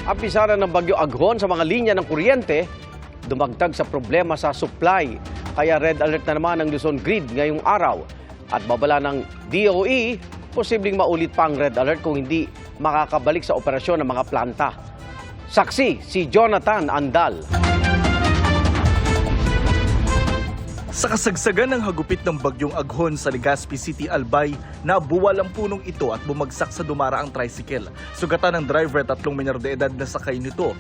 Ang pisara ng Bagyo Aghon sa mga linya ng kuryente, dumagdag sa problema sa supply. Kaya red alert na naman ang Luzon Grid ngayong araw. At babala ng DOE, posibleng maulit pa ang red alert kung hindi makakabalik sa operasyon ng mga planta. Saksi si Jonathan Andal. Sa kasagsagan ng hagupit ng Bagyong Aghon sa Legazpi City, Albay, nabuwal ang punong ito at bumagsak sa dumaraang tricycle. Sugatan ng driver at 3 menor de edad na sakay nito.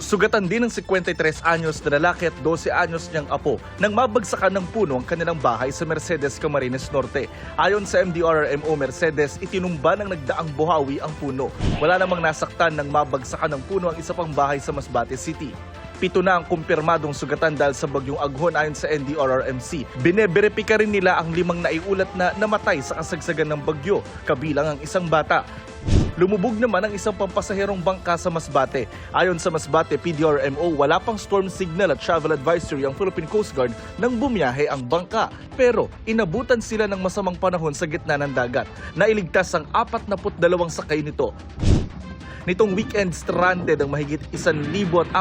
Sugatan din ng 53 anyos na lalaki at 12 anyos niyang apo nang mabagsakan ng puno ang kanilang bahay sa Mercedes, Camarines Norte. Ayon sa MDRRMO Mercedes, itinumba ng nagdaang buhawi ang puno. Wala namang nasaktan nang mabagsakan ng puno ang isa pang bahay sa Masbate City. 7 na ang kumpirmadong sugatan dahil sa Bagyong Aghon ayon sa NDRRMC. Bineberipika rin nila ang 5 naiulat na namatay sa kasagsagan ng bagyo, kabilang ang isang bata. Lumubog naman ang isang pampasaherong bangka sa Masbate. Ayon sa Masbate PDRMO, wala pang storm signal at travel advisory ang Philippine Coast Guard nang bumiyahe ang bangka. Pero inabutan sila ng masamang panahon sa gitna ng dagat. Nailigtas ang 42 sakay nito. Nitong weekend, stranded ang mahigit 1,400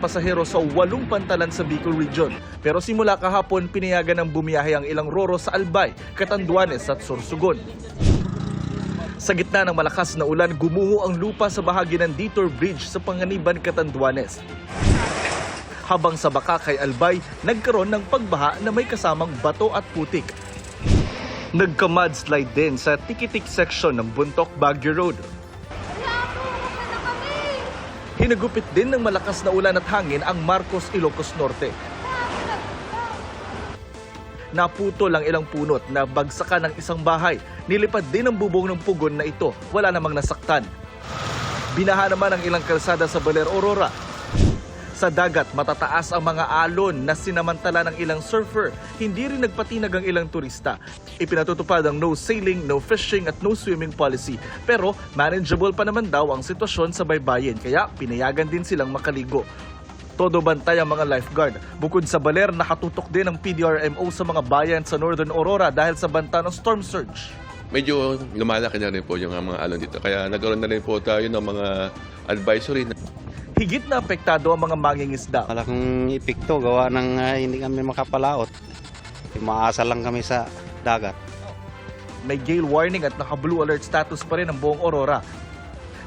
pasahero sa 8 pantalan sa Bicol Region. Pero simula kahapon, pinayagan ng bumiyahe ang ilang roro sa Albay, Catanduanes at Sorsogon. Sa gitna ng malakas na ulan, gumuho ang lupa sa bahagi ng Detour Bridge sa Panganiban, Catanduanes. Habang sa Bakakay, Albay, nagkaroon ng pagbaha na may kasamang bato at putik. Nagka-mudslide din sa Tikitik section ng Buntok Baguio Road. Hinagupit din ng malakas na ulan at hangin ang Marcos, Ilocos Norte. Naputol ang ilang punot na bagsakan ng isang bahay. Nilipad din ang bubong ng pugon na ito. Wala namang nasaktan. Binaha naman ang ilang kalsada sa Baler, Aurora. Sa dagat, matataas ang mga alon na sinamantala ng ilang surfer. Hindi rin nagpatinag ang ilang turista. Ipinatutupad ang no sailing, no fishing at no swimming policy. Pero manageable pa naman daw ang sitwasyon sa baybayin, kaya pinayagan din silang makaligo. Todo bantay ang mga lifeguard. Bukod sa Baler, nakatutok din ang PDRMO sa mga bayan sa Northern Aurora dahil sa banta ng storm surge. Medyo lumalaki na rin po yung mga alon dito. Kaya nagkaroon na rin po tayo ng mga advisory. Higit na apektado ang mga mangingisda. Malaking epekto gawa ng hindi kami makapalaot. Umaasa lang kami sa dagat. May gale warning at naka-blue alert status pa rin ang buong Aurora.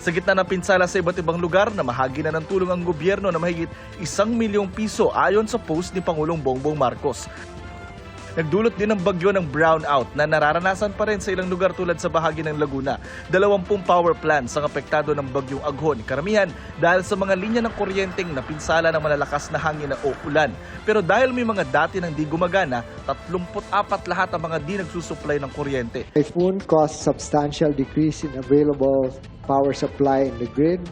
Sa gitna ng pinsala sa iba't ibang lugar, namahagi na ng tulong ang gobyerno na mahigit 1,000,000 piso ayon sa post ni Pangulong Bongbong Marcos. Nagdulot din ng bagyo ng brownout na nararanasan pa rin sa ilang lugar tulad sa bahagi ng Laguna. 20 power plants ang apektado ng Bagyong Aghon, karamihan dahil sa mga linya ng kuryenteng napinsala ng malalakas na hangin o ulan. Pero dahil may mga dati nang di gumagana, 34 lahat ang mga di nagsusupply ng kuryente. It won't cause substantial decrease in available power supply in the grid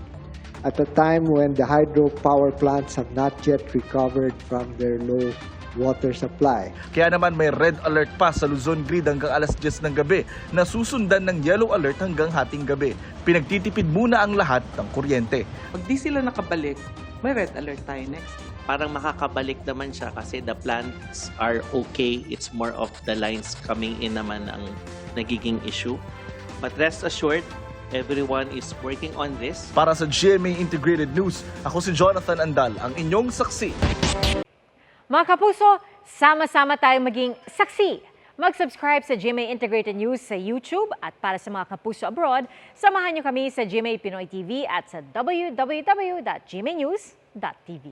at a time when the hydro power plants have not yet recovered from their low water supply. Kaya naman may red alert pa sa Luzon Grid hanggang alas 10 ng gabi na susundan ng yellow alert hanggang hating gabi. Pinagtitipid muna ang lahat ng kuryente. Pag di sila nakabalik, may red alert tayo next. Parang makakabalik naman siya kasi the plants are okay. It's more of the lines coming in naman ang nagiging issue. But rest assured, everyone is working on this. Para sa GMA Integrated News, ako si Jonathan Andal, ang inyong saksi. Mga kapuso, sama-sama tayong maging saksi. Mag-subscribe sa GMA Integrated News sa YouTube at para sa mga kapuso abroad, samahan niyo kami sa GMA Pinoy TV at sa www.gmanews.tv.